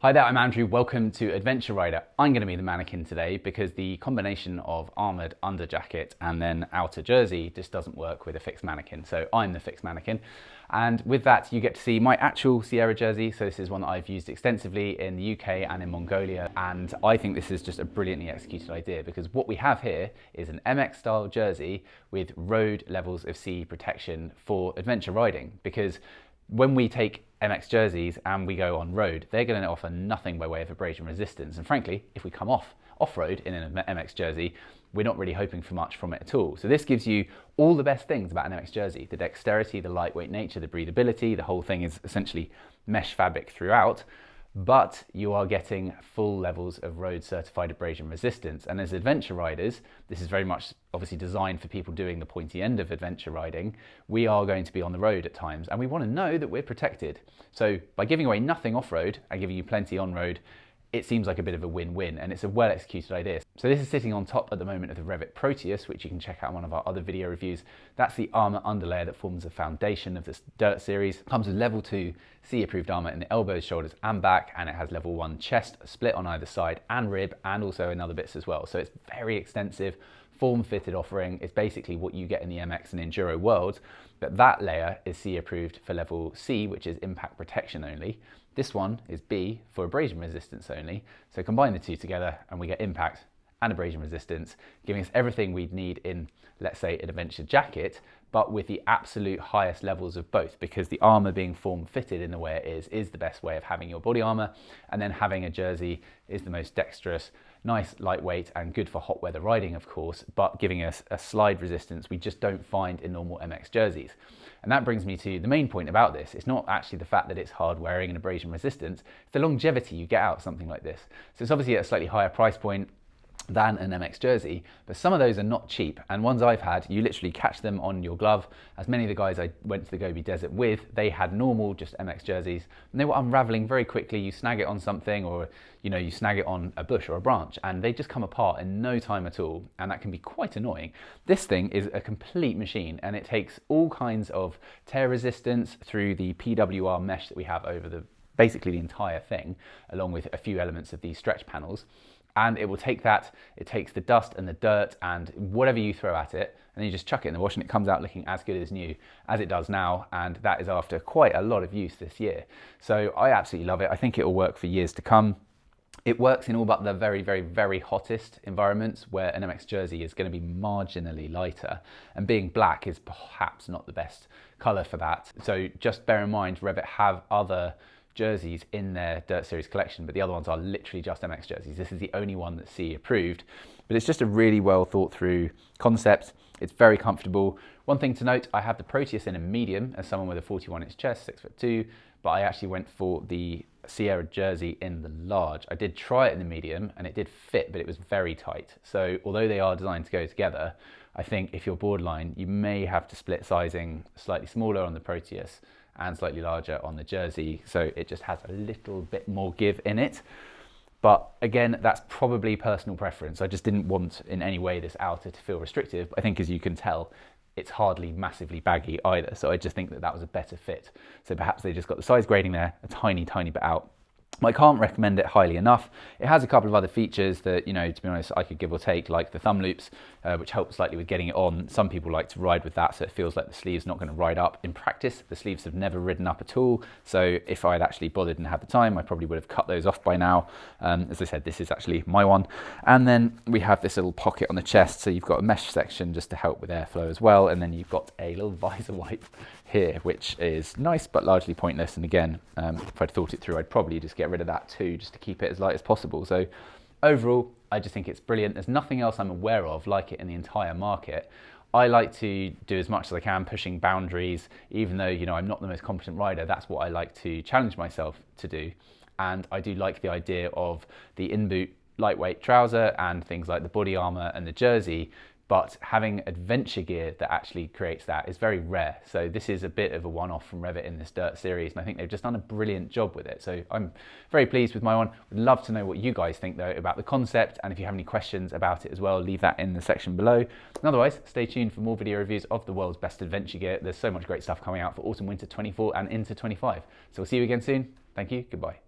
Hi there, I'm Andrew. Welcome to Adventure Rider. I'm going to be the mannequin today because the combination of armoured under jacket and then outer jersey just doesn't work with a fixed mannequin. So I'm the fixed mannequin. And with that, you get to see my actual Sierra jersey. So this is one that I've used extensively in the UK and in Mongolia. And I think this is just a brilliantly executed idea because what we have here is an MX style jersey with road levels of sea protection for adventure riding. Because when we take MX jerseys and we go on road, they're going to offer nothing by way of abrasion resistance. And frankly, if we come off-road in an MX jersey, we're not really hoping for much from it at all. So this gives you all the best things about an MX jersey: the dexterity, the lightweight nature, the breathability. The whole thing is essentially mesh fabric throughout, but you are getting full levels of road certified abrasion resistance. And as adventure riders, this is very much obviously designed for people doing the pointy end of adventure riding. We are going to be on the road at times and we want to know that we're protected. So by giving away nothing off-road and giving you plenty on-road, it seems like a bit of a win-win, and it's a well-executed idea. So this is sitting on top at the moment of the Rev'it Proteus, which you can check out in one of our other video reviews. That's the armour underlayer that forms the foundation of this dirt series. It comes with level 2 sea-approved armour in the elbows, shoulders and back, and it has level 1 chest split on either side and rib, and also in other bits as well. So it's very extensive, form-fitted offering. It's basically what you get in the MX and Enduro world, but that layer is C approved for level C, which is impact protection only. This one is B for abrasion resistance only. So combine the two together and we get impact and abrasion resistance, giving us everything we'd need in, let's say, an adventure jacket, but with the absolute highest levels of both, because the armour being form-fitted in the way it is the best way of having your body armour, and then having a jersey is the most dexterous, nice, lightweight, and good for hot weather riding, of course, but giving us a slide resistance we just don't find in normal MX jerseys. And that brings me to the main point about this. It's not actually the fact that it's hard wearing and abrasion resistance, it's the longevity you get out of something like this. So it's obviously at a slightly higher price point than an MX jersey, but some of those are not cheap, and ones I've had, you literally catch them on your glove. As many of the guys I went to the Gobi Desert with, they had normal just MX jerseys and they were unraveling very quickly. You snag it on something, or you snag it on a bush or a branch, and they just come apart in no time at all, and that can be quite annoying. This thing is a complete machine, and it takes all kinds of tear resistance through the PWR mesh that we have over basically the entire thing, along with a few elements of these stretch panels. And it will take that, it takes the dust and the dirt and whatever you throw at it, and then you just chuck it in the wash and it comes out looking as good as new as it does now, and that is after quite a lot of use this year. So I absolutely love it. I think it will work for years to come. It works in all but the very, very, very hottest environments where an MX jersey is going to be marginally lighter, and being black is perhaps not the best colour for that. So just bear in mind, Rev'it have other jerseys in their Dirt Series collection, but the other ones are literally just MX jerseys. This is the only one that's C approved, but it's just a really well thought through concept. It's very comfortable. One thing to note, I have the Proteus in a medium as someone with a 41-inch chest, 6'2", but I actually went for the Sierra jersey in the large. I did try it in the medium and it did fit, but it was very tight. So although they are designed to go together, I think if you're borderline, you may have to split sizing slightly smaller on the Proteus and slightly larger on the jersey, so it just has a little bit more give in it. But again, that's probably personal preference. I just didn't want in any way this outer to feel restrictive. I think, as you can tell, it's hardly massively baggy either, so I just think that was a better fit. So perhaps they just got the size grading there a tiny bit out. I can't recommend it highly enough. It has a couple of other features that, to be honest, I could give or take, like the thumb loops, which help slightly with getting it on. Some people like to ride with that, so it feels like the sleeve's not going to ride up. In practice, the sleeves have never ridden up at all. So if I'd actually bothered and had the time, I probably would have cut those off by now. As I said, this is actually my one. And then we have this little pocket on the chest. So you've got a mesh section just to help with airflow as well. And then you've got a little visor wipe here, which is nice, but largely pointless. And again, if I'd thought it through, I'd probably just get rid of that too, just to keep it as light as possible. So overall, I just think it's brilliant. There's nothing else I'm aware of like it in the entire market. I like to do as much as I can, pushing boundaries, even though, I'm not the most competent rider. That's what I like to challenge myself to do. And I do like the idea of the in-boot lightweight trouser and things like the body armor and the jersey, but having adventure gear that actually creates that is very rare. So this is a bit of a one-off from Rev'it in this Dirt series, and I think they've just done a brilliant job with it. So I'm very pleased with my one. Would love to know what you guys think though about the concept, and if you have any questions about it as well, leave that in the section below. And otherwise, stay tuned for more video reviews of the world's best adventure gear. There's so much great stuff coming out for autumn winter 24 and into 25. So we'll see you again soon. Thank you, goodbye.